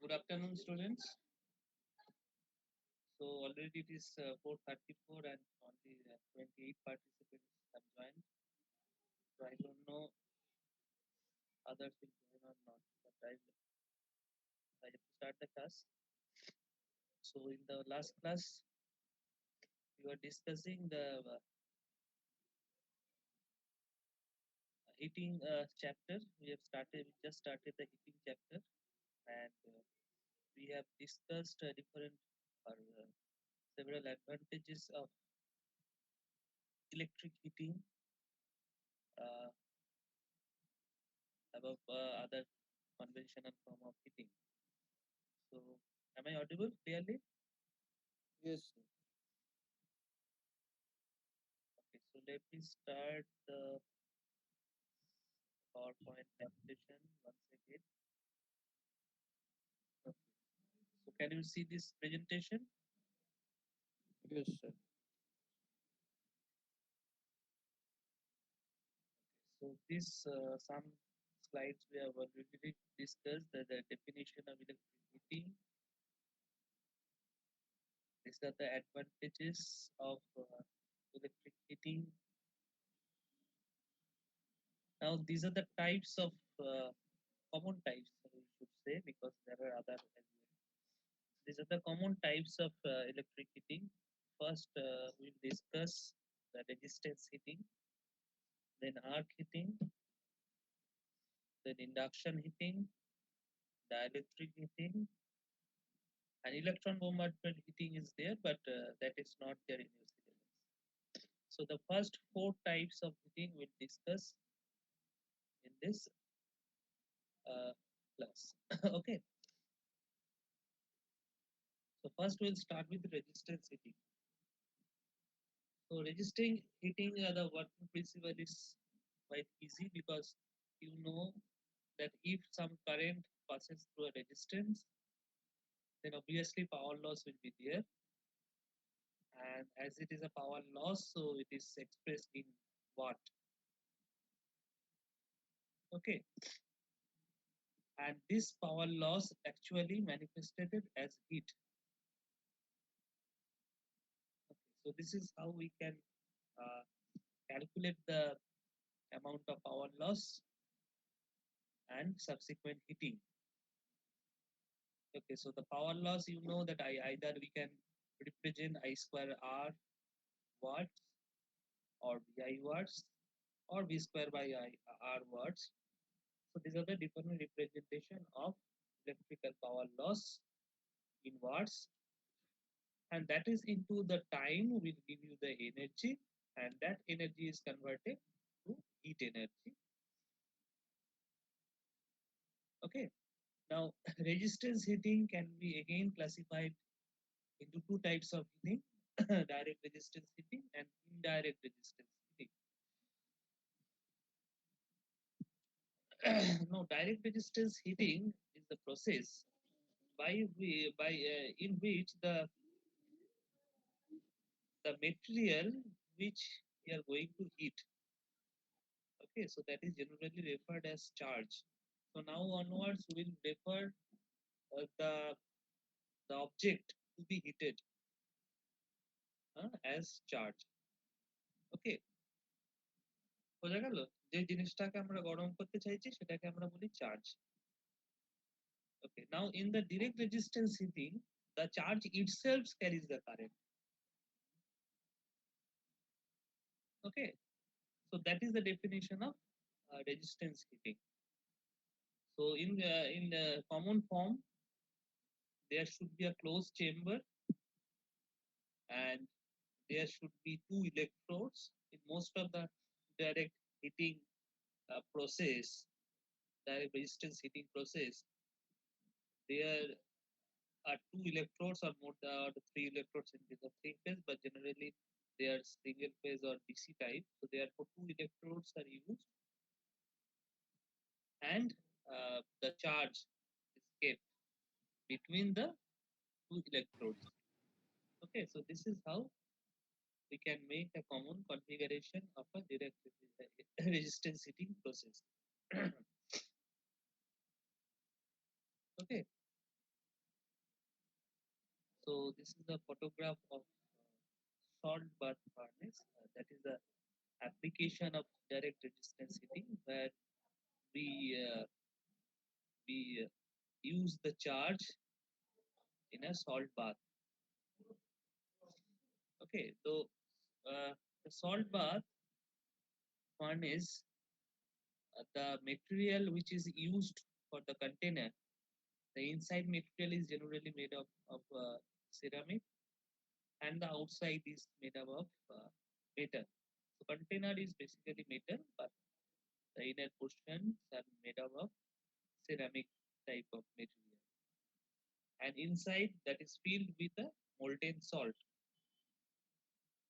Good afternoon, students. So already it is 4:34 and only 28 participants have joined. So I don't know others will join or not, but I have to start the class. So in the last class, we were discussing the heating chapter. We just started the heating chapter, and we have discussed different or several advantages of electric heating uh, above other conventional form of heating. So, am I audible clearly? Yes, sir. Okay, so let me start the PowerPoint presentation once again. Okay. So, can you see this presentation? Yes, sir. So, this some slides we have already discussed the definition of electric heating. These are the advantages of electric heating. Now, these are the types of common types, we should say, because there are other as well. These are the common types of electric heating. First, we'll discuss the resistance heating, then arc heating, then induction heating, dielectric heating, and electron bombardment heating is there, but that is not there in your syllabus. So the first four types of heating we'll discuss in this uh, class. Okay. So first we'll start with resistance heating. So resisting heating, the working principle is quite easy because you know that if some current passes through a resistance, then obviously power loss will be there. And as it is a power loss, so it is expressed in watt. Okay. And this power loss actually manifested as heat. Okay. So this is how we can uh, calculate the amount of power loss and subsequent heating. Okay, so the power loss, you know that I either we can represent I square R watts or VI watts or V square by R watts. So these are the different representation of electrical power loss in watts, and that is into the time will give you the energy, and that energy is converted to heat energy. Okay. Now resistance heating can be again classified into two types of heating: direct resistance heating and indirect resistance heating. No, direct resistance heating is the process in which the material which we are going to heat. Okay, so that is generally referred as charge. So now onwards we will refer the object to be heated as charge. Okay, বোঝা গেল? যে জিনিসটাকে আমরা গরম করতে চাইছি সেটাকে আমরা বলি charge. Okay, now in the direct resistance heating, the charge itself carries the current. Okay, so that is the definition of resistance heating. So in the common form, there should be a closed chamber and there should be two electrodes. In most of the direct heating process, direct resistance heating process, there are two electrodes or more or three electrodes in case of three phase, but generally they are single phase or DC type. So therefore two electrodes are used, and the charge is kept between the two electrodes. Okay, so this is how we can make a common configuration of a direct resistance heating process. Okay, So this is a photograph of salt bath furnace. That is the application of direct resistance heating, where we uh, we use the charge in a salt bath. Okay, so the salt bath furnace, the material which is used for the container, the inside material is generally made of ceramic, and the outside is made up of metal. So container is basically metal, but the inner portions are made up of ceramic type of material, and inside that is filled with a molten salt.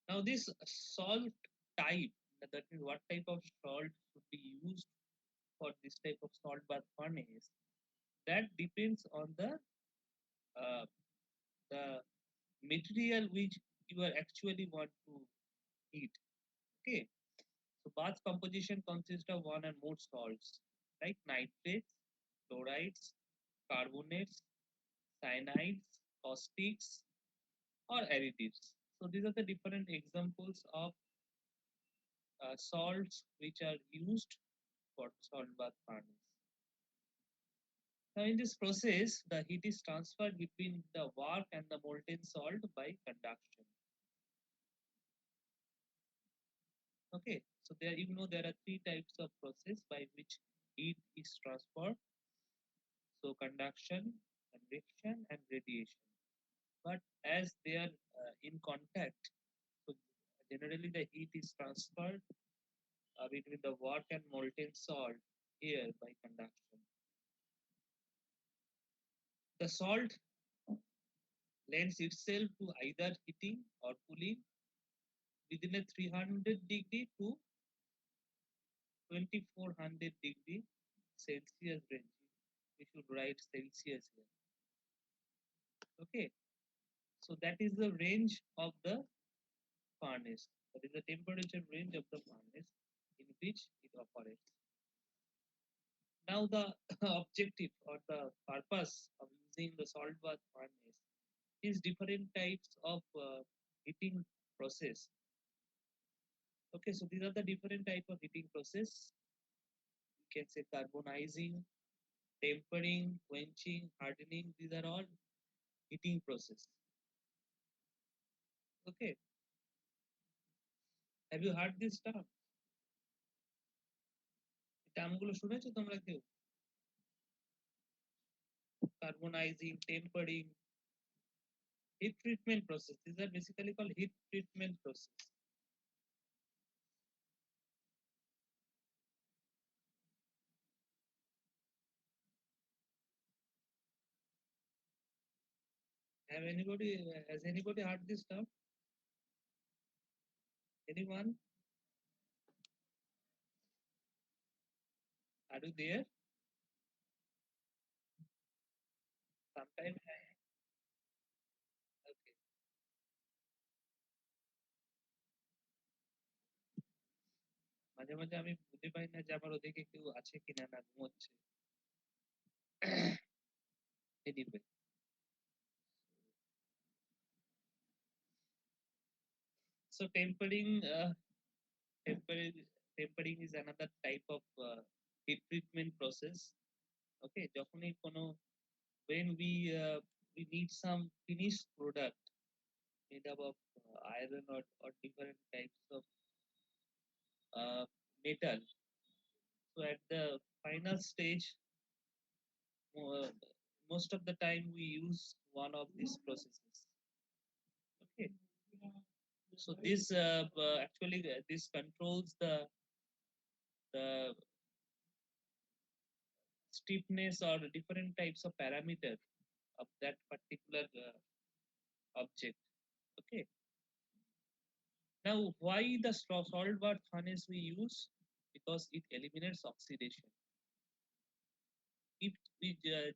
Now this salt type, that is what type of salt should be used for this type of salt bath furnace, that depends on uh, the material which you are actually want to heat. Okay, so bath composition consists of one and more salts like nitrates, chlorides, carbonates, cyanides, caustics, or additives. So these are the different examples of salts which are used for salt bath furnace. Now in this process, the heat is transferred between the work and the molten salt by conduction. Okay, so there there are three types of process by which heat is transferred. So conduction, convection, and radiation. But as they are in contact, so generally the heat is transferred between the work and molten salt here by conduction. The salt lends itself to either heating or cooling within a 300 degree to 2400 degree Celsius range. We should write Celsius here. Okay, so that is the range of the furnace. That is the temperature range of the furnace in which it operates. Now the objective or the purpose of using the salt bath furnace is different types of heating process. Okay, so these are the different type of heating process. You can say carbonizing, tempering, quenching, hardening. These are all heating process. Okay, have you heard this term? এই টার্মগুলো শুনেছো তোমরা কেউ? Carbonizing, tempering, heat treatment process. These are basically called heat treatment process. Has anybody heard this term? Anyone? Are you there? Sometime. Okay. মাঝে মাঝে আমি বুঝতে পারি না যে আমার ওদিকে কেউ আছে কিনা না ঘুমোচ্ছে। Anyway, so tempering, tempering is another type of heat treatment process. Okay, যখনই কোনো when we need some finished product made up of iron or different types of uh, metal. So at the final stage, uh, most of the time we use one of these processes. Okay, so this actually this controls the stiffness or different types of parameter of that particular object. Okay, now why the salt bath furnace we use? Because it eliminates oxidation. If we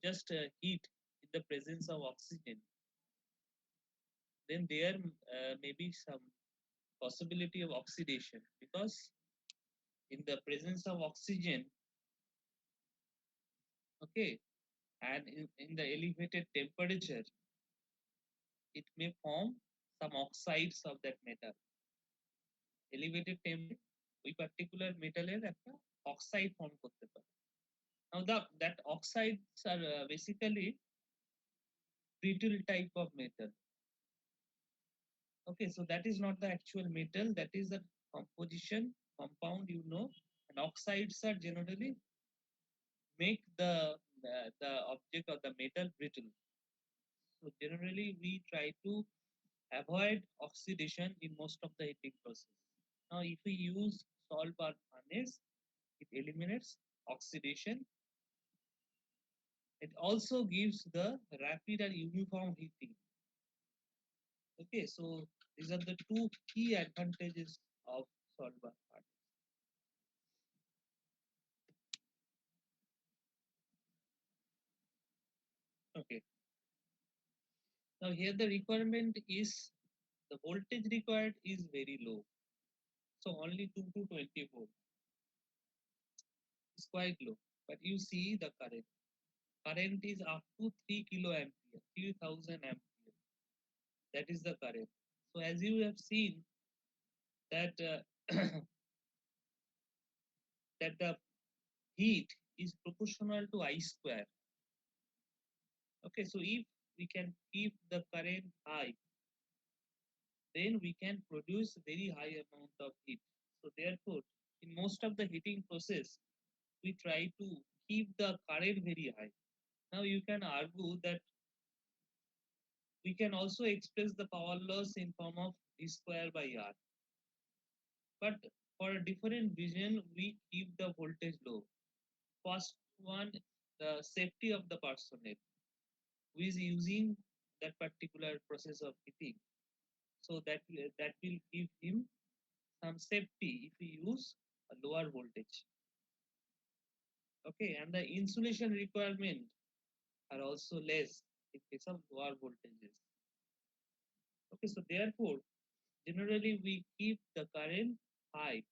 just heat in the presence of oxygen, then there may be some possibility of oxidation, because in the presence of oxygen, okay, and in the elevated temperature, it may form some oxides of that metal. Elevated temperature ওই particular মেটালের একটা oxide form করতে পারে। Now that oxides are basically brittle type of metal. Okay, so that is not the actual metal, that is the composition compound, you know, and oxides are generally make the object or the metal brittle. So generally we try to avoid oxidation in most of the heating process. Now if we use salt bath furnace, it eliminates oxidation. It also gives the rapid and uniform heating. Okay, so these are the two key advantages of salt bath furnace. Okay. Now here the requirement is, the voltage required is very low. So only 2 to 20 volt. It's quite low. But you see the current. Current is up to 3 kilo ampere, 3000 ampere. That is the current. So as you have seen that that the heat is proportional to I square. Okay, so if we can keep the current high, then we can produce very high amount of heat. So therefore, in most of the heating process, we try to keep the current very high. Now you can argue that we can also express the power loss in form of V square by R. But for a different reason, we keep the voltage low. First one, the safety of the personnel who is using that particular process of heating. So that will give him some safety if we use a lower voltage. Okay, and the insulation requirement are also less in case of lower voltages. Okay, so therefore, generally we keep the current high,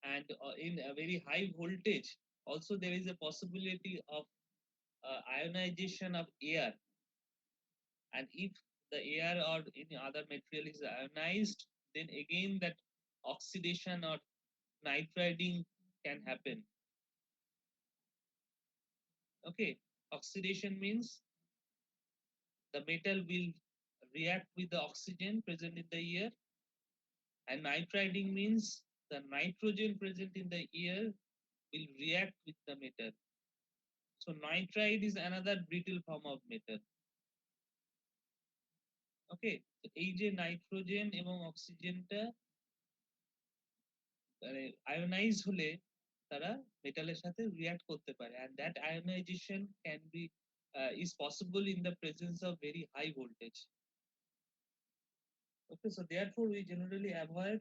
and in a very high voltage, also there is a possibility of ionization of air, and if the air or any other material is ionized, then again that oxidation or nitriding can happen. Okay, oxidation means the metal will react with the oxygen present in the air, and nitriding means the nitrogen present in the air will react with the metal. So nitride is another brittle form of metal. ওকে, এই যে nitrogen এবং অক্সিজেনটা মানে ionise হলে তারা মেটালের সাথে react করতে পারে, and that ionization can be is possible in the presence of very high voltage. Okay, so therefore we generally avoid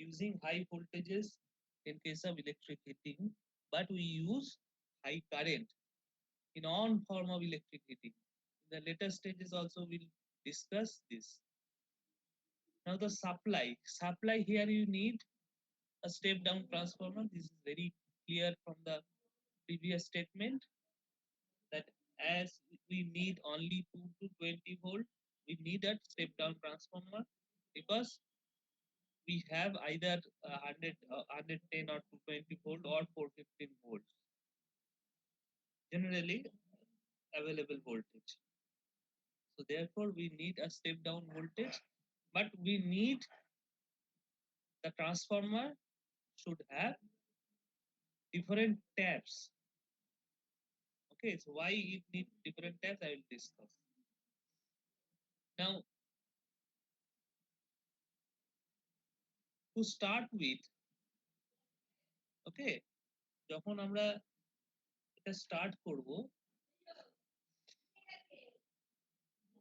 using high voltages in case of electric heating, but we use high current in all form of electric heating. In the later stages also we'll discuss this. Now the supply here you need a step down transformer. This is very clear from the previous statement that as we need only 2 to 20 volt, we need a step down transformer because we have either 110 or 220 volt or 415 volts generally available voltage. So therefore we need a step down voltage, but we need the transformer should have different taps. Okay, so why it needs different taps, I will discuss. Now, to start with, okay, যখন আমরা এটা start করব,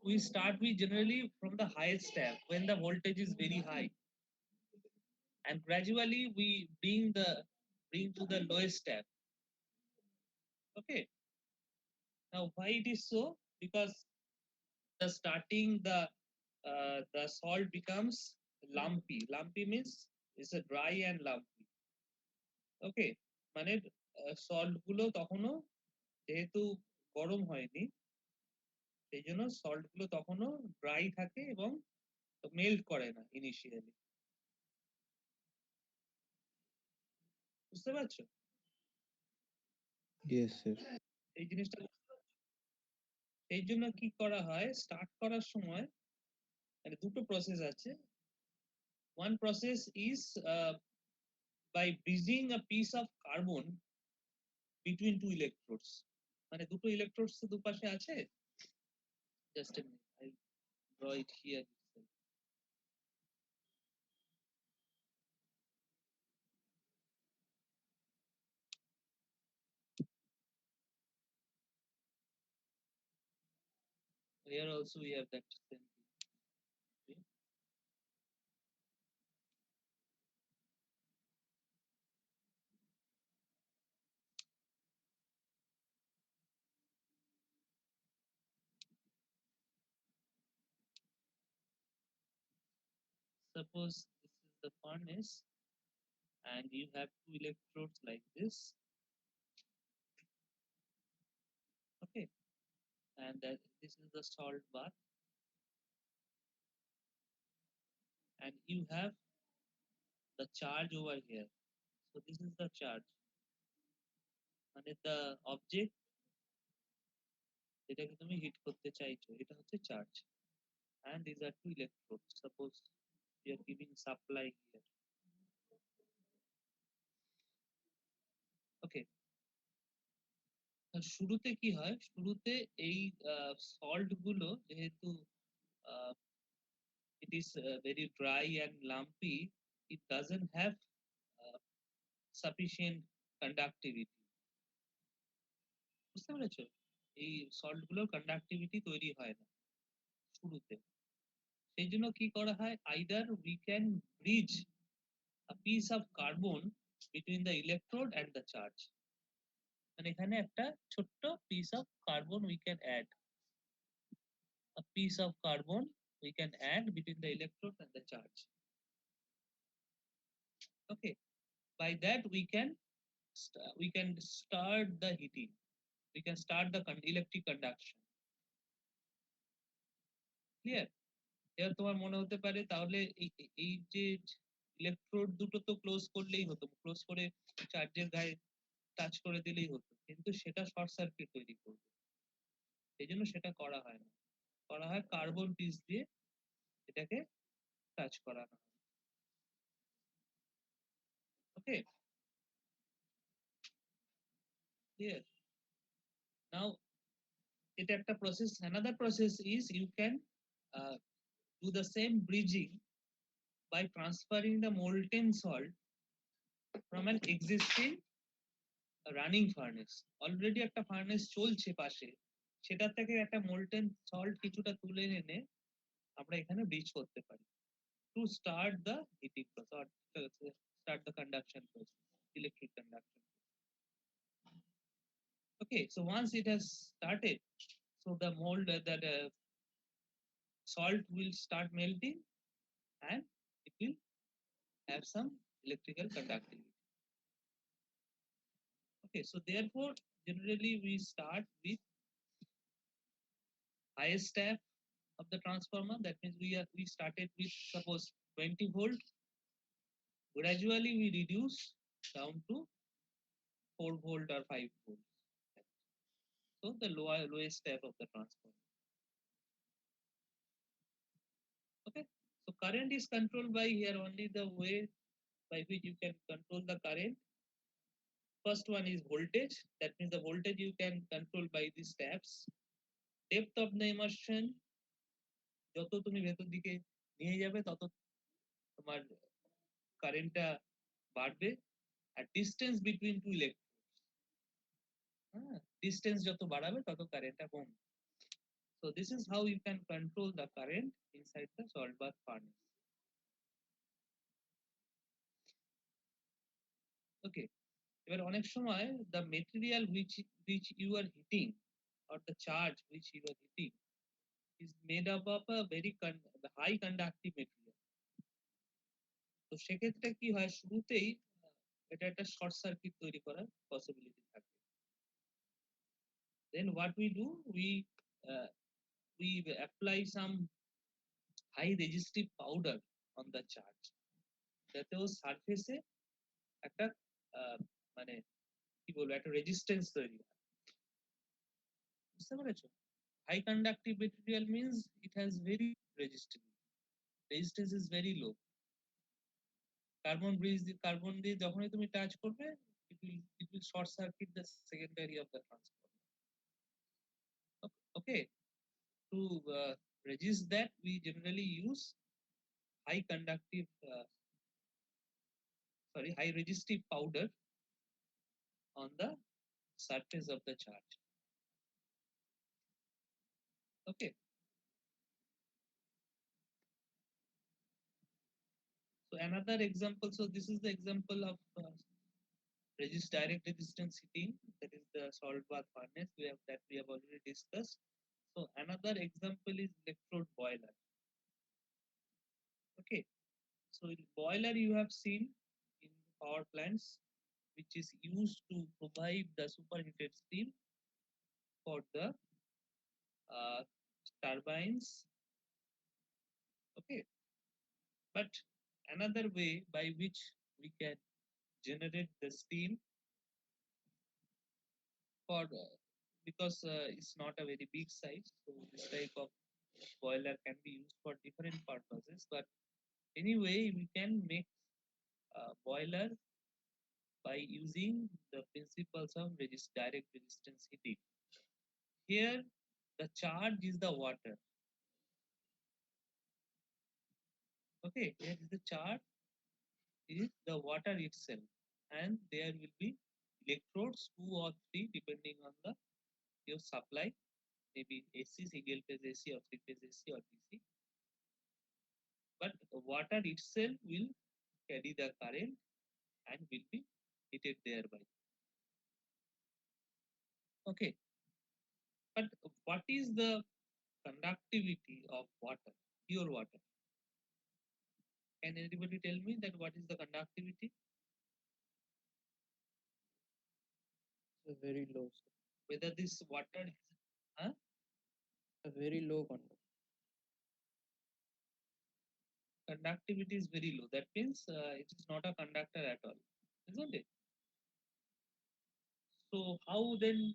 we start with generally from the highest tap when the voltage is very high, and gradually we bring to the lowest tap. Okay, now why it is so? Because the starting the salt becomes lumpy means it's a dry and lumpy. Okay, মানে salt গুলো তখনও যেহেতু গরম হয়নি, সেই জন্য salt গুলো তখনও ড্রাই থাকে এবং মেল্ট করে না ইনিশিয়ালি। বুঝতে পারছো Yes, sir. এই জিনিসটা? এই জন্য কি করা হয়, স্টার্ট করার সময় মানে দুটো প্রসেস আছে। One process is by bridging a piece of carbon between two electrodes, মানে দুটো ইলেকট্রোডস তো দুপাশে আছে। Just a minute, I draw it here itself. Here also we have that same thing. Okay. Suppose this is the furnace and you have two electrodes like this. Okay, and that this is the salt bath, and you have the charge over here. So this is the charge, মানে the object যেটাকে তুমি hit করতে চাইছো, এটা হচ্ছে charge. And these are two electrodes. Suppose we are giving supply here. Okay. শুরুতে কি হয়, শুরুতে এই সল্ট গুলো যেহেতু it is very dry and lumpy, it doesn't have sufficient conductivity. বুঝতে পেরেছো? এই সল্ট গুলোর কন্ডাক্টিভিটি তৈরি হয় না শুরুতে। সেই জন্য কি করা হয়, either we can bridge a piece of carbon between the electrode and the charge, মানে এখানে একটা ছোট্ট piece of carbon we can add, a piece of carbon we can add between the electrode and the charge. Okay, by that we can start the heating, we can start the electric conduction. Clear? এবার তোমার মনে হতে পারে তাহলে এই যে electrode দুটো তো ক্লোজ করলেই হতো, ক্লোজ করে চার্জের গায়ে টাচ করে দিলেই হতো, কিন্তু সেটা শর্ট সার্কিট তৈরি করবে। এই জন্য সেটা করা হয় না, করা হয় কার্বন পিস দিয়ে এটাকে টাচ করানো হয়। ওকে, ক্লিয়ার? নাও এটা একটা process. another process is you can do the same bridging by transferring the molten salt from an existing running furnace. Already একটা ফার্নেস চলছে পাশে, সেটা থেকে একটা মোল্টেন সল্ট কিছুটা তুলে এনে আমরা এখানে ব্রিজ করতে পারি to start the heating process, start the conduction process, electric conduction. Okay, so once it has started, so the mold that salt will start melting and it will have some electrical conductivity. Okay, so therefore generally we start with highest step of the transformer. That means we started with suppose 20 volt. Gradually we reduce down to 4 volt or 5 volt. So the lowest step of the transformer. Okay, so current is controlled by here only the way by which you can control the current. First one is voltage. That means the voltage you can control by these steps. Depth of the immersion, যত তুমি ভেতর দিকে নিয়ে যাবে তত তোমার কারেন্টটা বাড়বে। আর ডিস্টেন্স বিটুইন টু ইলেকট্রোডস, হ্যাঁ, ডিস্টেন্স যত বাড়াবে তত কারেন্টটা কমবে। So this is how you can control the current inside the salt bath furnace. Okay, এবার অনেক সময় the material which you are heating or the charge which you are heating is made up of a very high conductive material. তো সেক্ষেত্রে কি হয়, শুরুতেই এটা একটা শর্ট সার্কিট তৈরি করার পসিবিলিটি থাকে। Then what we do, we we apply some high resistive powder on the charge, যাতে ও সারফেসে একটা মানে কি বলবো একটা রেজিস্ট্যান্স তৈরি হয়। বুঝতে পেরেছো? High conductive material means it has very resistivity, resistance is very low. Carbon দিয়ে যখনই তুমি টাচ করবে, it will short circuit the secondary of the transformer. Okay, to resist that we generally use high conductive high resistive powder on the surface of the charge. Okay, so another example, so this is the example of direct resistance heating, that is the salt bath furnace we have already discussed. So another example is electrode boiler. Okay, so in boiler you have seen in power plants, which is used to provide the superheated steam for the uh, turbines. Okay, but another way by which we can generate the steam for because it's not a very big size, so this type of boiler can be used for different purposes. But anyway, we can make a boiler by using the principles of direct resistance heating. Here the charge is the water. Okay, here is the charge is the water itself, and there will be electrodes, 2 or 3 depending on the your supply, maybe AC, single phase AC or 3-phase AC or DC. But water itself will carry the current and will be heated thereby. Okay, but what is the conductivity of water, pure water? Can anybody tell me that what is the conductivity? It's a very low, sir. Whether this water is, huh? A very low conductivity. Conductivity is very low. That means it is not a conductor at all, isn't it? So how then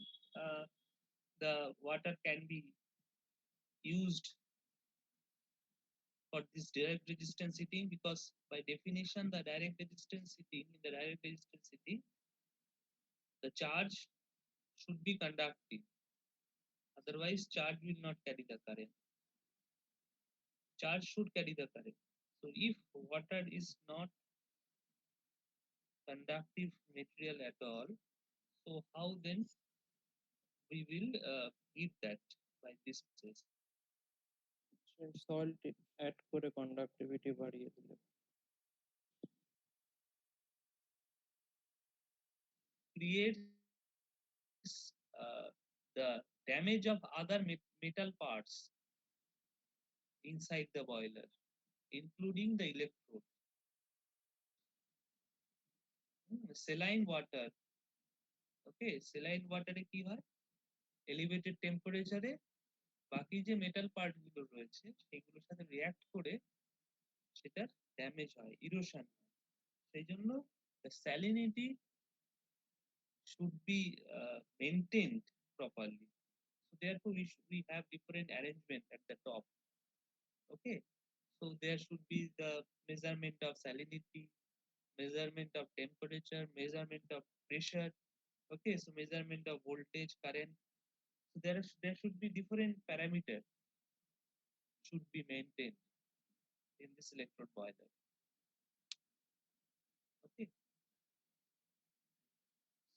the water can be used for this direct resistance heating? Because by definition, the direct resistance heating, in the direct resistance heating, the charge should be conductive. Otherwise, charge will not carry the current. Charge should carry the current. So if water is not conductive material at all, so how then we will heat that by this process? Salt add করে conductivity বাড়িয়ে দিলে। Creates the damage of other metal parts inside the boiler, including the electrode. Saline water, okay, saline water এ কি হয়? Elevated temperature এ বাকি যে metal part গুলো রয়েছে সেগুলোর সাথে রিঅ্যাক্ট করে সেটার ড্যামেজ হয়, ইরোশন হয়। সেই জন্য the salinity should be maintained properly. So therefore we have different arrangement at the top. Okay, so there should be the measurement of salinity, measurement of temperature, measurement of pressure. Okay, so measurement of voltage, current. So there should be different parameter should be maintained in this electrode boiler. Okay,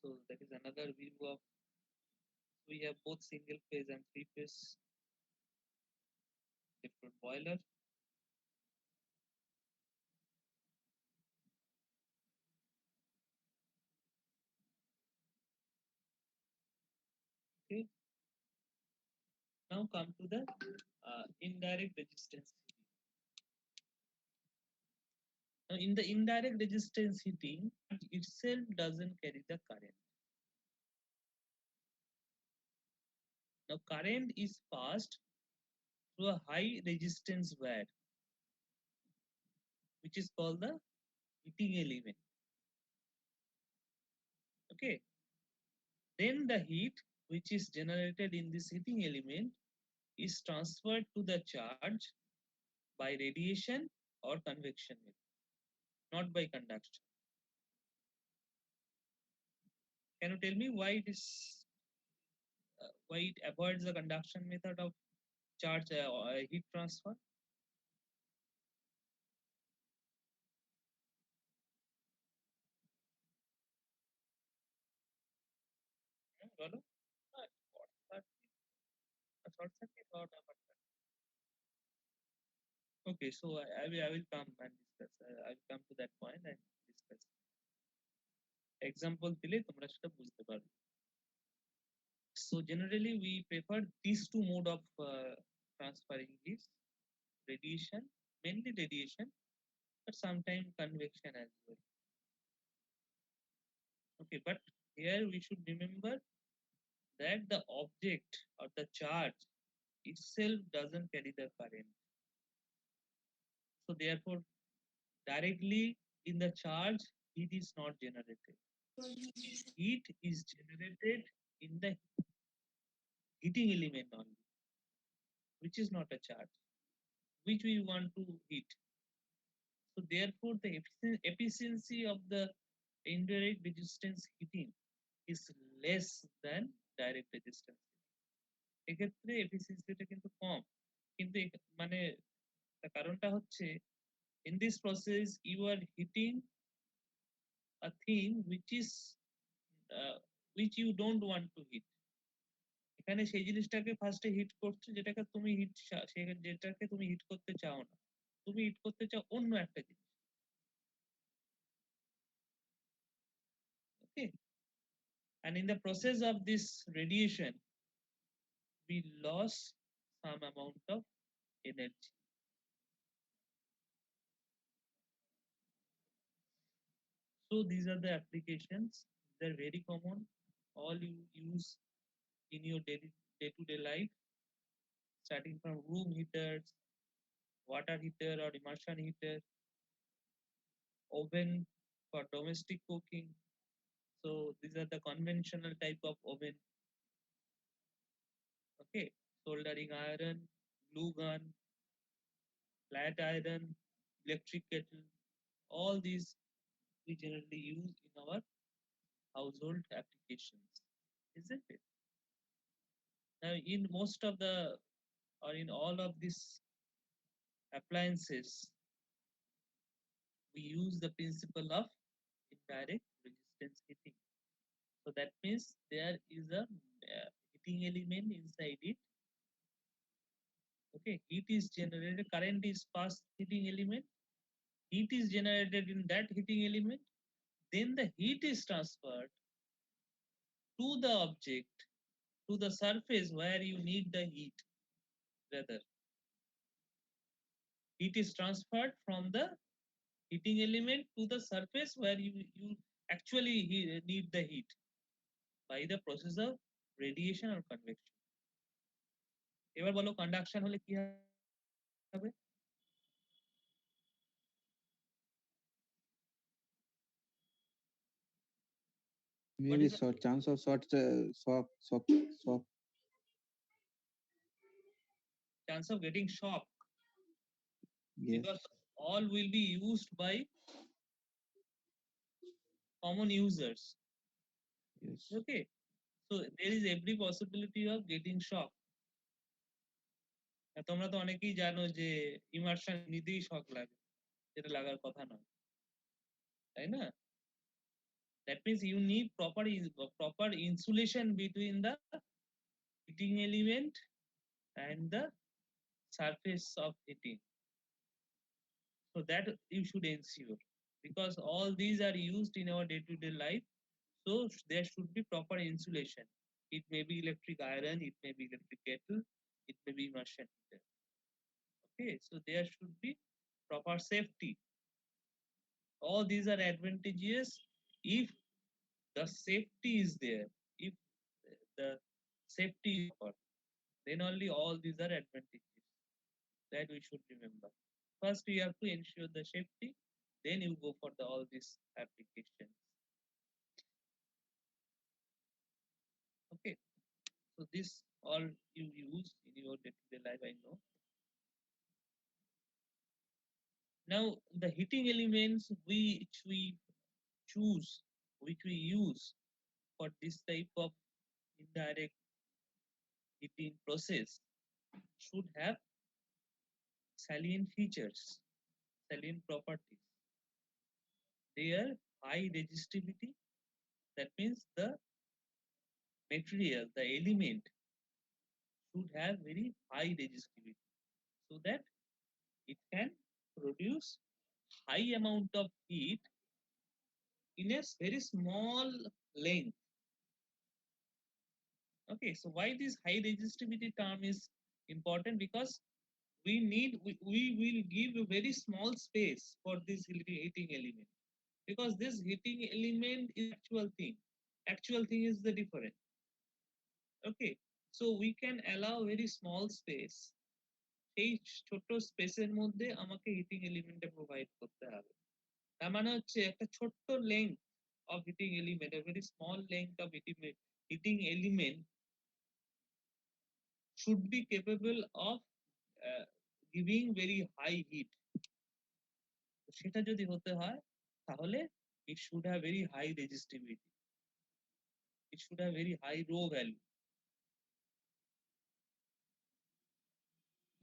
so that is another view of, we have both single phase and 3-phase electrode boiler. Okay, now come to the indirect resistance heating. Now in the indirect resistance heating, it itself doesn't carry the current. Now current is passed to a high resistance wire, which is called the heating element. Okay. Then the heat which is generated in this heating element is transferred to the charge by radiation or convection method, not by conduction. Can you tell me why it is why it avoids the conduction method of charge heat transfer? বলো short circuit or okay, so I will come and discuss. I will come to that point and discuss. Example দিলে তোমরা সেটা বুঝতে পারবে. So generally we prefer these two mode of transferring this radiation, mainly radiation, but sometimes convection as well. Okay, but here we should remember that the object or the charge itself doesn't carry the current. So therefore, directly in the charge, heat is not generated. Heat is generated in the heating element only, which is not a charge, which we want to heat. So therefore, the efficiency of the indirect resistance heating is less than direct resistance. এক্ষেত্রে এফিসিয়েন্সিটা কিন্তু কম, কিন্তু মানে কারণটা হচ্ছে in this process you are heating a thing which you don't want to heat. এখানে সেই জিনিসটাকে ফার্স্টে হিট করছো যেটাকে তুমি যেটাকে তুমি হিট করতে চাও না, তুমি হিট করতে চাও অন্য একটা জিনিস. Okay, and in the process of this radiation we lost some amount of energy. So these are the applications. They're very common. All you use in your day-to-day life, starting from room heaters, water heater or immersion heater, oven for domestic cooking. So these are the conventional type of oven. Okay, soldering iron, glue gun, flat iron, electric kettle. All these we generally use in our household applications, isn't it? Now, in most of the or in all of these appliances, we use the principle of indirect resistance heating. So that means there is a heating element inside it. Okay, heat is generated, current is passed heating element, heat is generated in that heating element, then the heat is transferred to the object, to the surface where you need the heat. Rather, heat is transferred from the heating element to the surface where you actually need the heat by the process of radiation or convection. এবার বলো conduction হলে কি হবে? Maybe chance of chance of getting shock. Yes. Because all will be used by common users. Yes. Okay, so there is every possibility of getting shock. তোমরা তো অনেকেই জানো যে ইমার্শন নিতেই শক লাগে, যেটা লাগার কথা নয়, তাই না? That means you need proper insulation between the heating element and the surface of heating. So that you should ensure, because all these are used in our day-to-day life. So there should be proper insulation. It may be electric iron, it may be electric kettle, it may be immersion heater. Okay, so there should be proper safety. All these are advantageous if the safety is there. If the safety is proper, then only all these are advantages. That we should remember. First, you have to ensure the safety, then you go for all these applications. Okay, so this all you use in your day-to-day life, I know. Now, the heating elements which we choose, which we use for this type of indirect heating process should have salient features, salient properties. Their high resistivity, that means the material, the element should have very high resistivity so that it can produce high amount of heat in a very small length. Okay, so why this high resistivity term is important? Because we will give a very small space for this heating element, because this heating element is actual thing is the different. Okay, so we can allow very small space, এই ছোট স্পেসের মধ্যে আমাকে heating এলিমেন্টটা provide করতে হবে। তার মানে হচ্ছে একটা ছোট্ট length of heating element, a very small length of heating element should be capable of giving very high heat. সেটা যদি হতে হয় তাহলে it should have very high resistivity, it should have very high rho value.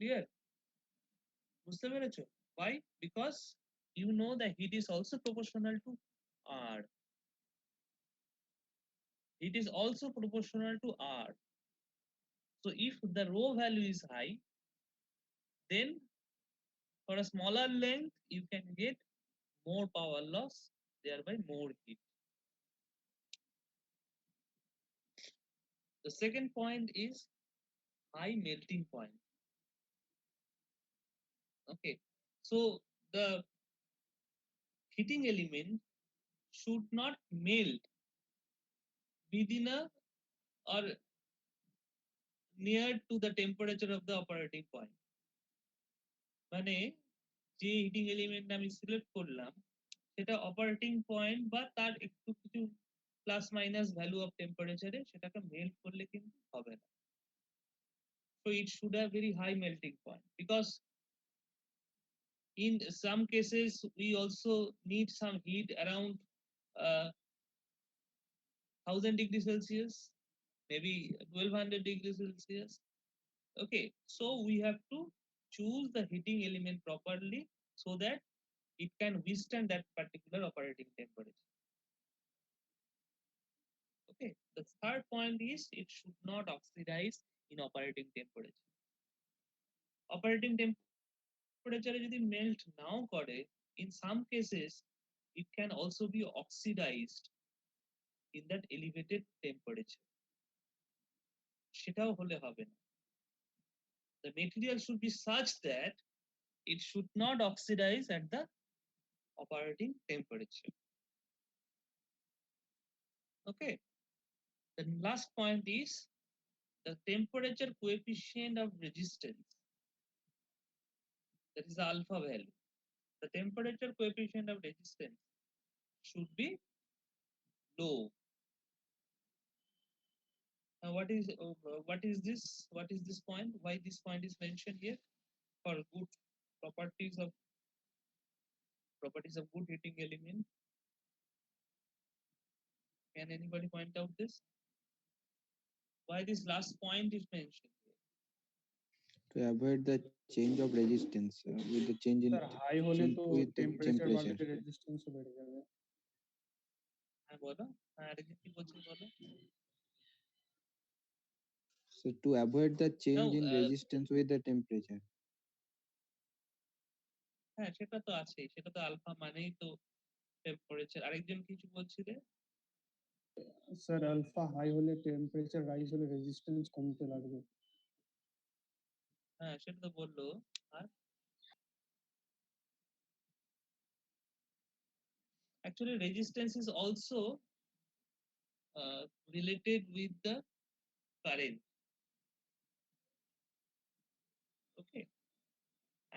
Clear? বুঝতে পেরেছো? Why? Because you know the heat is also proportional to R. It is also proportional to R. So if the rho value is high, then for a smaller length you can get more power loss, thereby more heat. The second point is high melting point. Okay, so the heating element should not melt within a or near to the temperature of the operating point. মানে যে heating element আমি select করলাম সেটা operating point বা তার একটু কিছু plus minus value of টেম্পারেচারে সেটাকে মেল্ট করলে কিন্তু হবে না। So it should have very high melting point, because in some cases we also need some heat around 1000 degrees Celsius, maybe 1200 degrees Celsius. Okay, so we have to choose the heating element properly so that it can withstand that particular operating temperature. Okay, the third point is it should not oxidize in operating temperature. Operating temperature যদি melt now করে, in some cases it can also be oxidized in that elevated temperature. সেটাও হলে হবে না। The material should be such that it should not oxidize at the operating temperature. Okay, the last point is the temperature coefficient of resistance, that is the alpha value. The temperature coefficient of resistance should be low. Now what is this? What is this point? Why this point is mentioned here? For good properties of good heating element. Can anybody point out this? Why this last point is mentioned here? To avoid the change of resistance with the change in sir হাই হলে change তো with the temperature বাড়লে temperature. রেজিস্ট্যান্সও বেড়ে যাবে। হ্যাঁ বলো, হ্যাঁ আরেকজন কি বলছেন বলো। So to avoid the change Now, in resistance with the temperature. হ্যাঁ সেটা তো আছে, সেটা তো আলফা মানেই তো টেম্পারেচার। আরেকজন কিছু বলছিলে? স্যার আলফা হাই হলে টেম্পারেচার রাইজ হলে রেজিস্ট্যান্স কমতে লাগবে। হ্যাঁ সেটা তো বললো। আর actually resistance is also related with the current. Okay,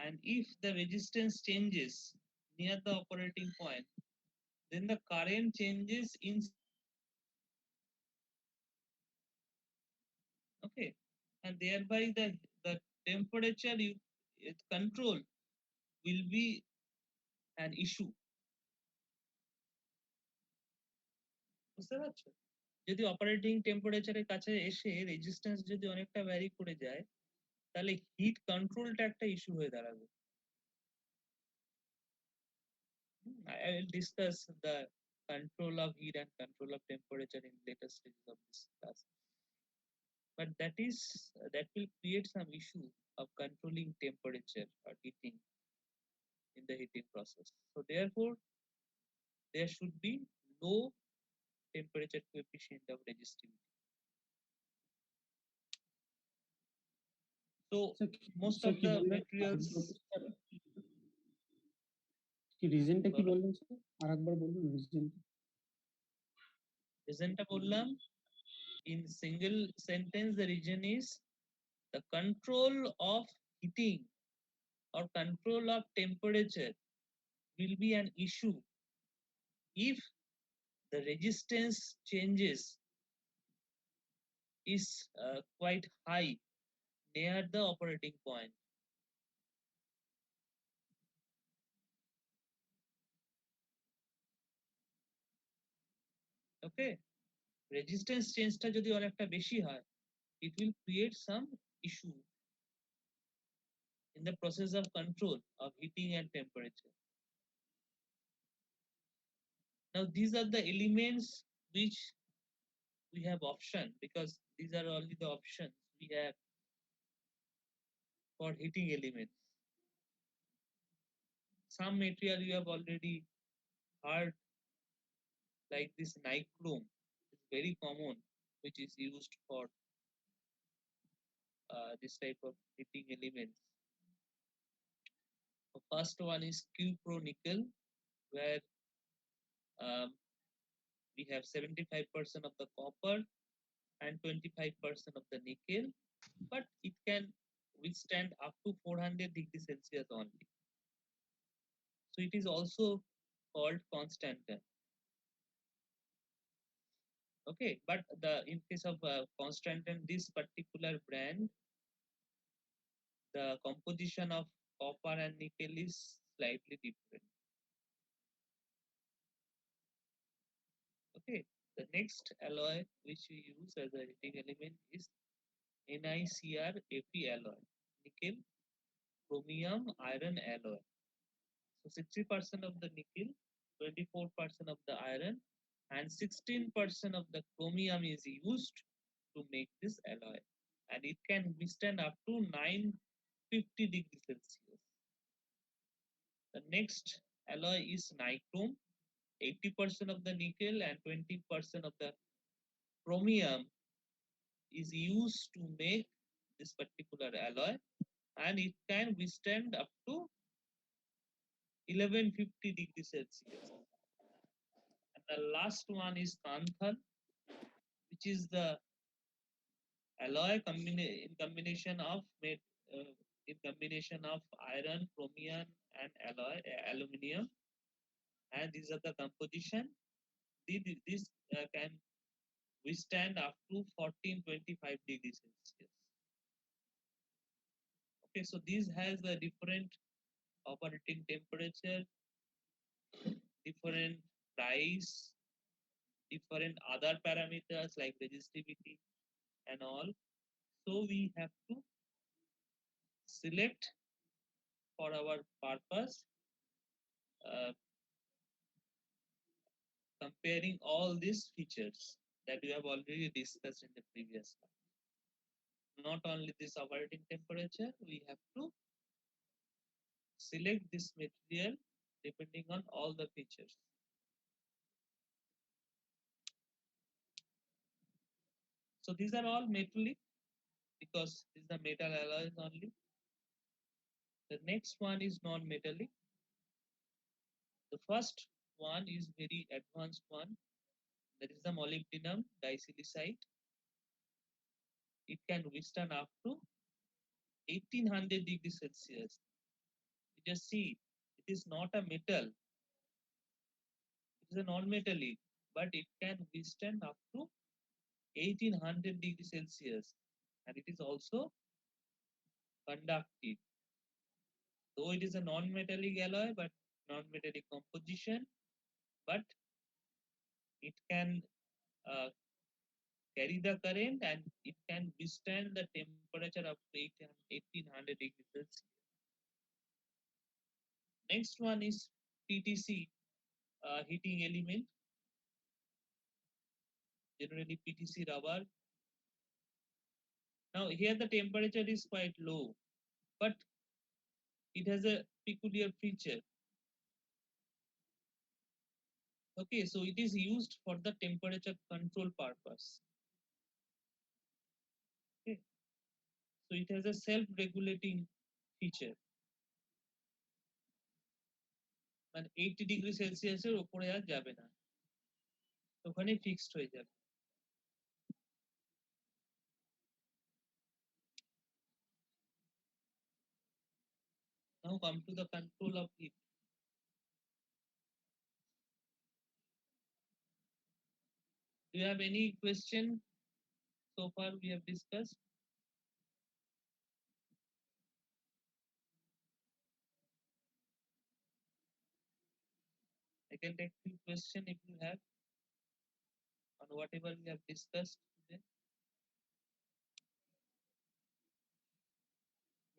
and if the resistance changes near the operating point, then the current changes in, okay, and thereby the temperature control will be an issue. বুঝতে পারছো? যদি operating টেম্পারেচারের কাছে এসে resistance যদি অনেকটা vary করে যায়, তাহলে হিট কন্ট্রোলটা একটা ইস্যু হয়ে দাঁড়াবে। I will discuss the control of heat and control of temperature in later stages of this class. But that will create some issue of controlling temperature or heating in the heating process. So therefore, there should be low temperature coefficient of resistivity. So most of the materials, কি রিজনটা কি বললেন sir? আরেকবার বলুন রিজনটা। রিজনটা বললাম, in single sentence the reason is the control of heating or control of temperature will be an issue if the resistance changes is quite high near the operating point. Okay, resistance change টা যদি অনেকটা বেশি হয়, it will create some issue in the process of control of heating and temperature. Now these are the elements which we have option, because these are only the options we have for heating elements. Some material you have already heard, like this nichrome is very common, which is used for this type of heating elements. The first one is Q-Pro nickel, where um, we have 75% of the copper and 25% of the nickel, but it can withstand up to 400 degrees Celsius only. So it is also called constantan. Okay, but in case of constantan, this particular brand, the composition of copper and nickel is slightly different. Okay, the next alloy which we use as a heating element is NiCr Fe alloy, nickel chromium iron alloy. So 60% of the nickel, 24% of the iron, and 16% of the chromium is used to make this alloy, and it can withstand up to 950 degrees Celsius. The next alloy is nichrome, 80% of the nickel and 20% of the chromium is used to make this particular alloy, and it can withstand up to 1150 degrees Celsius. And the last one is Kanthan, which is the alloy in combination of iron, chromium, and aluminium. And these are the composition. This can withstand up to 1425 degrees Celsius. Okay, so this has a different operating temperature, different price, different other parameters like resistivity and all. So we have to select for our purpose, comparing all these features that we have already discussed in the previous slide. Not only this operating temperature, we have to select this material depending on all the features. So these are all metallic because these are metal alloys only. The next one is non-metallic. The first one is very advanced one, that is the molybdenum disilicide. It can withstand up to 1800 degrees Celsius, You just see, it is not a metal. It is a non-metallic, but it can withstand up to 1800 degrees Celsius, and it is also conductive. Though it is a non-metallic alloy, but non-metallic composition, but it can uh, carry the current and it can withstand the temperature up to 1800 degrees Celsius. Next one is PTC heating element, generally PTC rubber. Now here the temperature is quite low, but it has a peculiar feature. Okay, so it is used for the temperature control purpose. Okay, so it has a self-regulating feature. মানে 80 degree সেলসিয়াসের উপরে আর যাবে না, ওখানে fixed হয়ে যাবে। Now come to the control of heat. Do you have any question so far we have discussed? I can take few question if you have on whatever we have discussed today.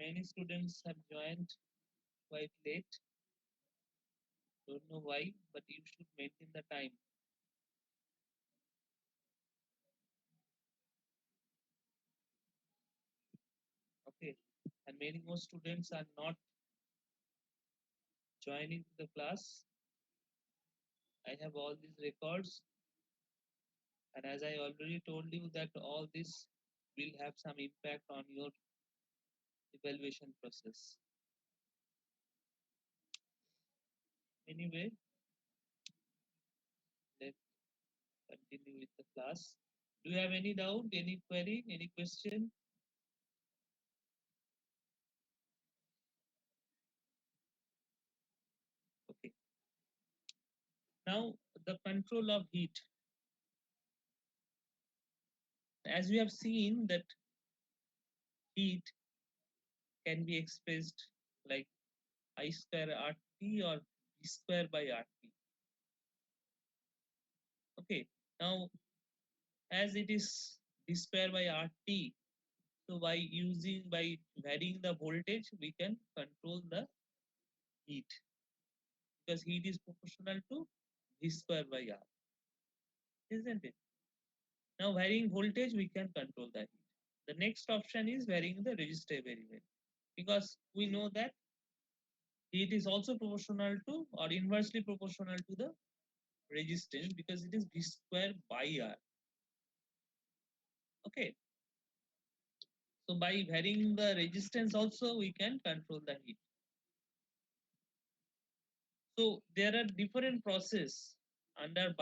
Many students have joined quite late. Don't know why, but you should maintain the time. Okay, and many more students are not joining the class. I have all these records, and as I already told you that all this will have some impact on your evaluation process. Anyway, let's continue with the class. Do you have any doubt, any query, any question? Okay. Now the control of heat. As we have seen that heat can be expressed like I square RT or V square by RT. Okay. Now as it is V square by RT, so by varying the voltage, we can control the heat because heat is proportional to V square by R, isn't it? Now varying voltage, we can control the heat. The next option is varying the resistor variable because we know that heat is also proportional to or inversely proportional to the resistance because it is V square by R. Okay. So by varying the resistance also we can control the heat. So there are different process under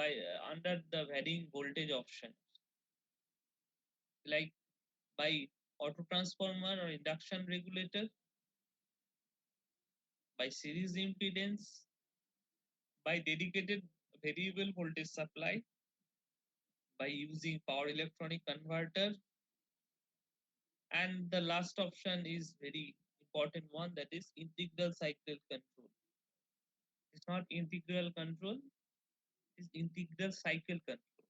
the varying voltage option, like by auto transformer or induction regulator, by series impedance, by dedicated variable voltage supply, by using power electronic converter, and the last option is very important one, that is integral cycle control. It's not integral control, it's integral cycle control.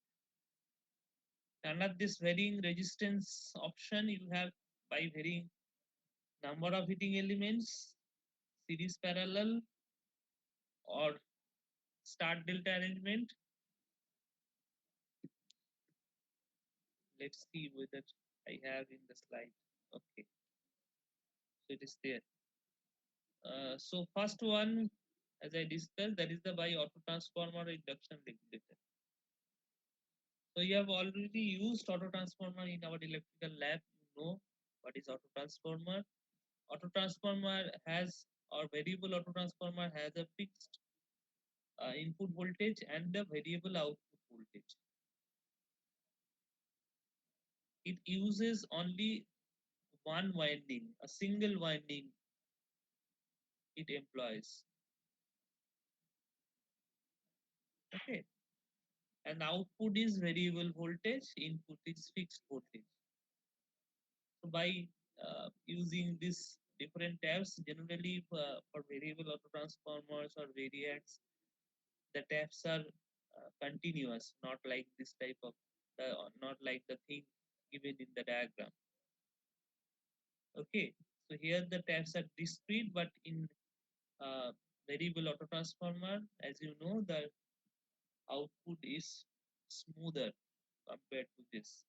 Under this varying resistance option, you have by varying number of heating elements, series parallel or star delta arrangement. Let's see whether I have in the slide. Okay, so it is there. So first one, as I discussed, that is the by auto transformer induction regulator. So you have already used auto transformer in our electrical lab. You know what is auto transformer. Auto transformer has or variable auto transformer has a fixed input voltage and a variable output voltage. It uses only one winding, a single winding it employs. Okay, and output is variable voltage, input is fixed voltage. So by using these different tabs, generally for variable auto transformers or variacs, the tabs are continuous, not like this type of not like the thing given in the diagram. Okay, so here the tabs are discrete, but in uh, variable auto transformer, as you know, the output is smoother compared to this,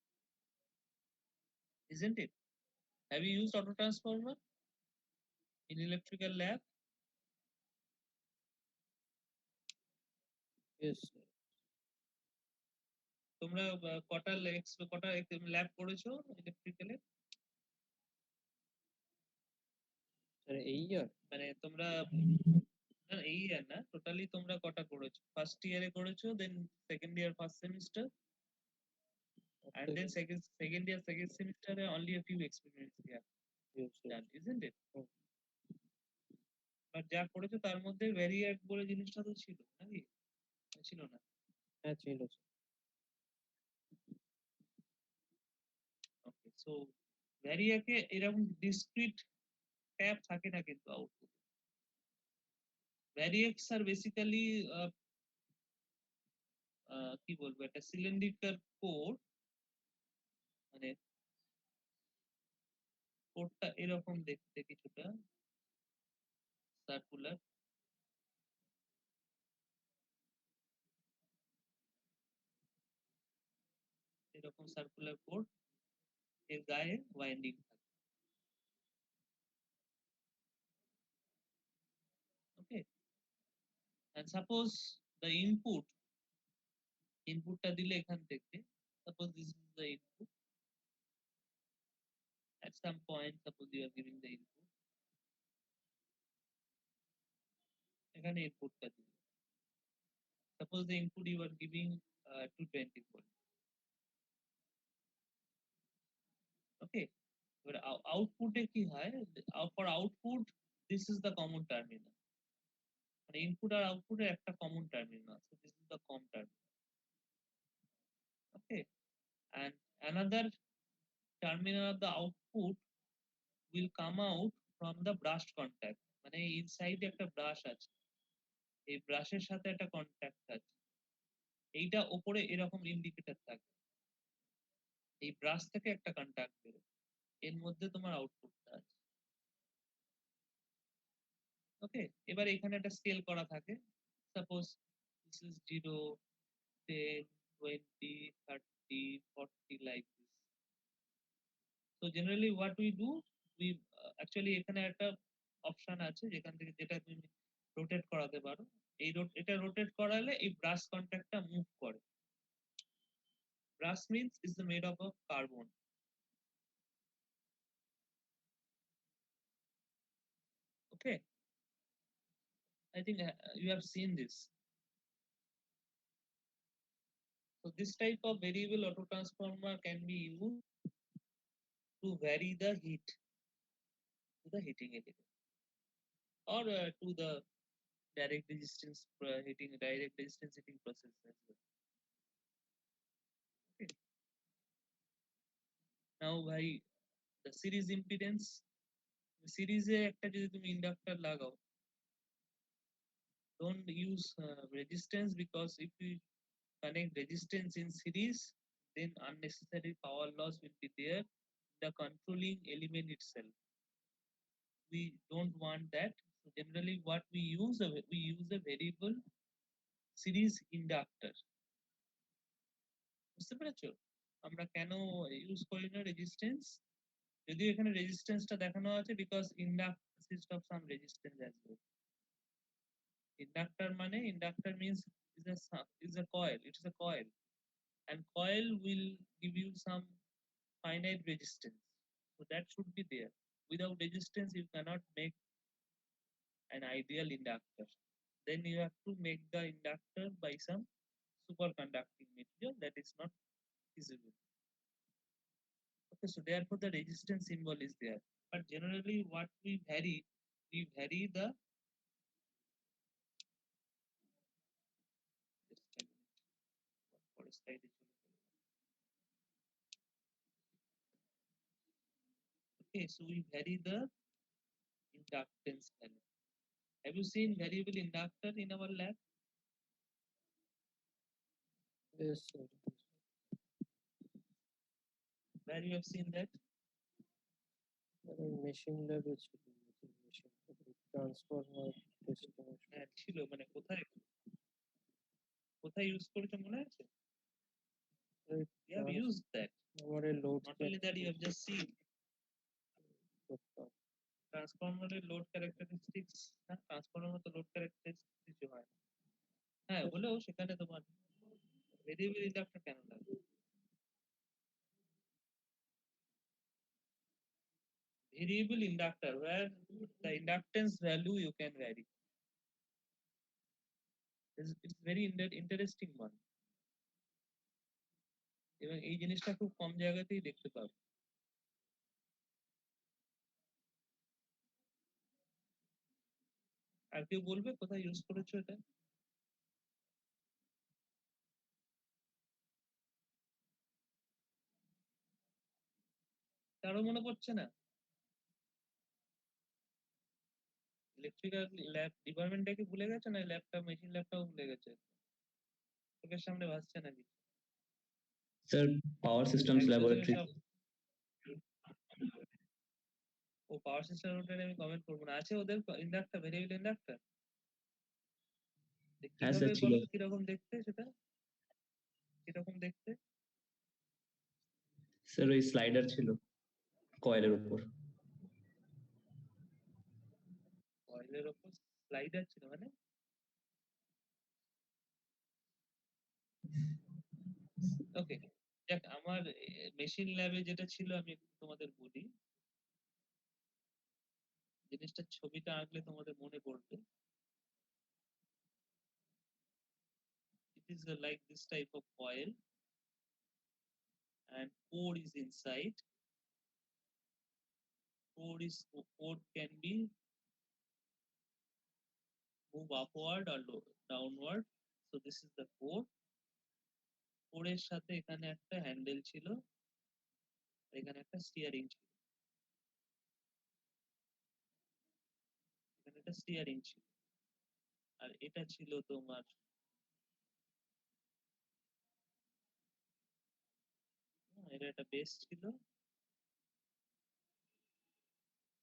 isn't it? Have you used auto transformer in electrical lab? Yes, sir. তোমরা কটা lab করেছো ইলেকট্রিক্যালে? Sir, a year. মানে তোমরা না এই ইয়ার না, totally তোমরা কটা করেছো? ফার্স্ট ইয়ারে করেছো, then second year first semester, and then second year second semester only a few experiments here Yes, yes. done, isn't it? হুম। আর যা করেছো তার মধ্যে ভ্যারিয়েট বলে জিনিসটা তো ছিল নাকি? ছিল না? হ্যাঁ ছিল স্যার। ওকে, সো ভ্যারিয়াকে এরকম ডিসক্রিট ট্যাব থাকে না কিন্তু আউটপুট। ভ্যারিয়েক্স আর বেসিক্যালি কি বলবো, একটা সিলিন্ড্রিকাল কোড, মানে কোডটা এরকম দেখতে কিছুটা সার্কুলার, এরকম সার্কুলার কোড, এর গায়ে ওয়াইন্ডিং থাকে। ওকে, and suppose the inputটা দিলে এখান থেকে, suppose this is the input, at some point suppose you are giving the input, এখানে inputটা দিলে, suppose the input you are giving 220 volt. Okay, এবার আউটপুটে কি হয়, for output this is the common terminal, মানে ইনপুট আর আউটপুটের একটা common terminal, so this is the com terminal. Okay, and another terminal of the output will come out from the brush contact, মানে inside একটা brush আছে, এই ব্রাশের সাথে একটা contact আছে, এইটা উপরে এরকম ইন্ডিকেটর থাকে, এই ব্রাশ থেকে একটা কন্ট্যাক্ট বেরোয়, এর মধ্যে তোমার আউটপুটটা আছে। ওকে, এবার এখানে একটা স্কেল করা থাকে, suppose this is 0, 10, 20, 30, 40 like this. So generally what we do, we actually এখানে একটা অপশন আছে যেখান থেকে যেটা তুমি রোটেট করাতে পারো, এই এটা রোটেট করালে এই ব্রাশ কন্ট্যাক্টটা মুভ করে। Brush means is the made up of carbon. Okay, I think you have seen this. So this type of variable auto transformer can be used to vary the heat to the heating element, or to the direct resistance heating process as well. Okay, now by the series impedance, সিরিজে একটা যদি তুমি inductor লাগাও, don't use resistance, because if you connect resistance in series, then unnecessary power loss will be there, the controlling element itself. We don't want that. So generally what we use a variable series inductor. বুঝতে পেরেছো আমরা কেন use করি না resistance? যদিও এখানে রেজিস্ট্যান্সটা দেখানো আছে, because inductor consists of some resistance as well. Inductor means is a coil, it is a coil, and coil will give you some finite resistance, so that should be there. Without resistance you cannot make an ideal inductor, then you have to make the inductor by some superconducting material, that is not feasible. Okay, so therefore the resistance symbol is there, but generally what we vary the slide okay, so we vary the inductance value. Have you seen variable inductor in our lab? Yes, sir. Where you have seen that? Machine ল্যাবে ছিল machine transformer testing হ্যাঁ ছিল, মানে কোথায় কোথায় use করেছো মনে আছে? You have used that. আমার load Not only that, you have just seen transformer load characteristics. হ্যাঁ, ট্রান্সফরমার তো লোড ক্যারেক্টারিস্টিক্স কিছু হয় না। হ্যাঁ, বলেও সেখানে তোমার ভেরিয়েবল ইন্ডাক্টর কেন লাগবে? Variable inductor where the inductance value you can vary. It's very interesting one. এবং এই জিনিসটা খুব কম জায়গাতেই দেখতে পাবো। আর কেউ বলবে কোথায় ইউজ করেছো এটা? কারো মনে পড়ছে না? ইলেকট্রিক্যাল ল্যাব ডিপার্টমেন্টটা কি ভুলে গেছে, না ল্যাবটা মেশিন ল্যাবটাও ভুলে গেছে? চোখের সামনে ভাসছে নাকি? Sir power systems laboratory. ও পাওয়ার সিস্টেম ল্যাবরেটরি আমি কমেন্ট করব না। আছে ওদের ইন্ডাক্টর, ভেরিয়েবল ইন্ডাক্টর? হ্যাঁ স্যার কিভাবে ছিল। বলো, কিরকম দেখতে সেটা? কিরকম দেখতে? স্যার ওই স্লাইডার ছিল কয়েলের উপর। কয়েলের উপর স্লাইডার ছিল মানে? ওকে, দেখ আমার মেশিন ল্যাবে যেটা ছিল আমি একটু তোমাদের বলি, জিনিসটা ছবিটা আঁকলে তোমাদের মনে পড়বে। It is like this type of coil and core is inside. Core can be move upward or downward. So this is the core. কোরের সাথে এখানে একটা হ্যান্ডেল ছিল, এখানে একটা স্টিয়ারিং ছিল, এখানে একটা স্টিয়ারিং ছিল, আর এটা ছিল তোমার এটা একটা বেস ছিল।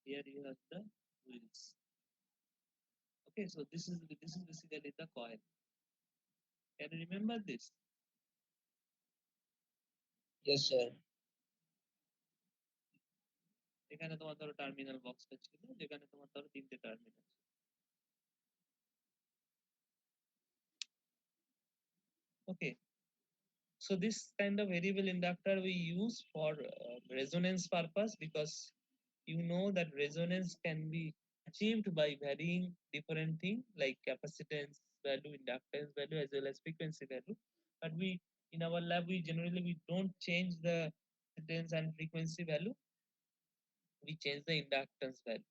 Here you have the wheels. Okay, so this is basically the coil. Can you remember this? Yes, sir. এখানে তোমার ধরো টার্মিনাল বক্সটা ছিল, যেখানে তোমার ধরো তিনটে টার্মিনাল ছিল। Okay, so this kind of variable inductor we use for resonance purpose, because you know that resonance can be achieved by varying different things like capacitance value, inductance value, as well as frequency value. But we in our lab we generally don't change the capacitance and frequency value, we change the inductance value.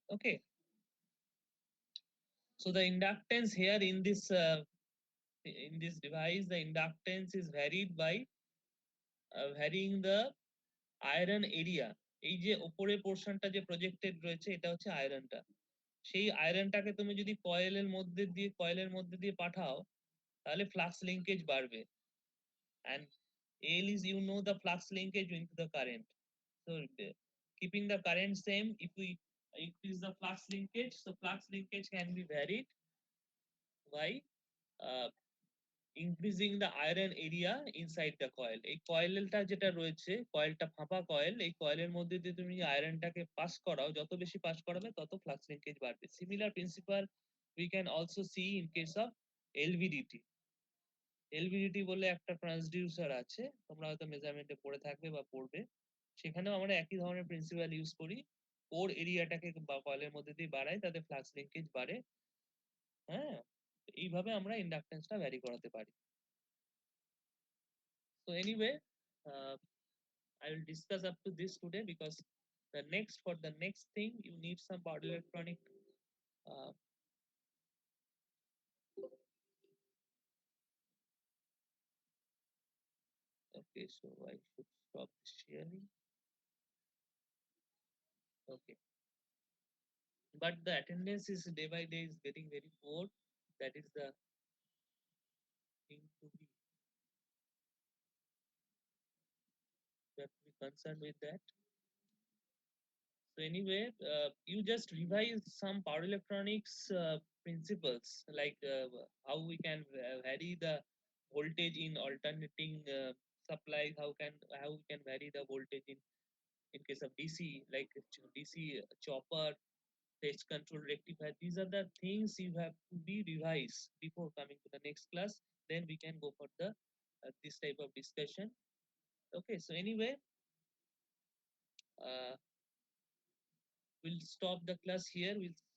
Okay, so the inductance here in this device, the inductance is varied by varying the iron area. এই যে উপরে পোর্শনটা যে projected রয়েছে এটা হচ্ছে আয়রনটা। সেই আয়রনটাকে তুমি যদি কয়েলের মধ্যে দিয়ে পাঠাও তাহলে ফ্লাক্স লিঙ্কেজ বাড়বে, and L is, you know, the flux linkage into the current. So keeping the current same, if we increase the flux linkage, so flux linkage can be varied by increasing the iron area inside the coil. এই কয়েলটা যেটা রয়েছে, কয়েলটা ফাঁপা coil, এই কয়েলের মধ্যে দিয়ে তুমি আয়রনটাকে পাস করাও, যত বেশি পাস করাবে তত ফ্লাক্স লিঙ্কেজ বাড়বে। Similar principal we can also see in case of LVDT. LVDT বলে একটা ট্রান্সডিউসার আছে, তোমরা হয়তো মেজারমেন্টে পড়ে থাকবে বা পড়বে, সেখানেও আমরা একই ধরনের প্রিন্সিপাল ইউজ করি। কোর এরিয়াটাকে বা কয়েলের মধ্যে দিয়ে বাড়াই, তাতে ফ্লাক্স লিঙ্কেজ বাড়ে। হ্যাঁ, এইভাবে আমরা ইন্ডাকটেন্সটা ভ্যারি করাতে পারি। So anyway, I will discuss up to this today, because for the next thing you need some power electronic Okay, so I should stop the sharing. Okay, but the attendance is day by day is getting very poor. That is the thing to be. You have to be concerned with that. So anyway, you just revise some power electronics principles, like how we can vary the voltage in alternating supplies. How we can vary the voltage in case of DC, like DC chopper, test control rectifier. These are the things you have to be revised before coming to the next class. Then we can go for the this type of discussion. Okay, so anyway, uh, we'll stop the class here. We'll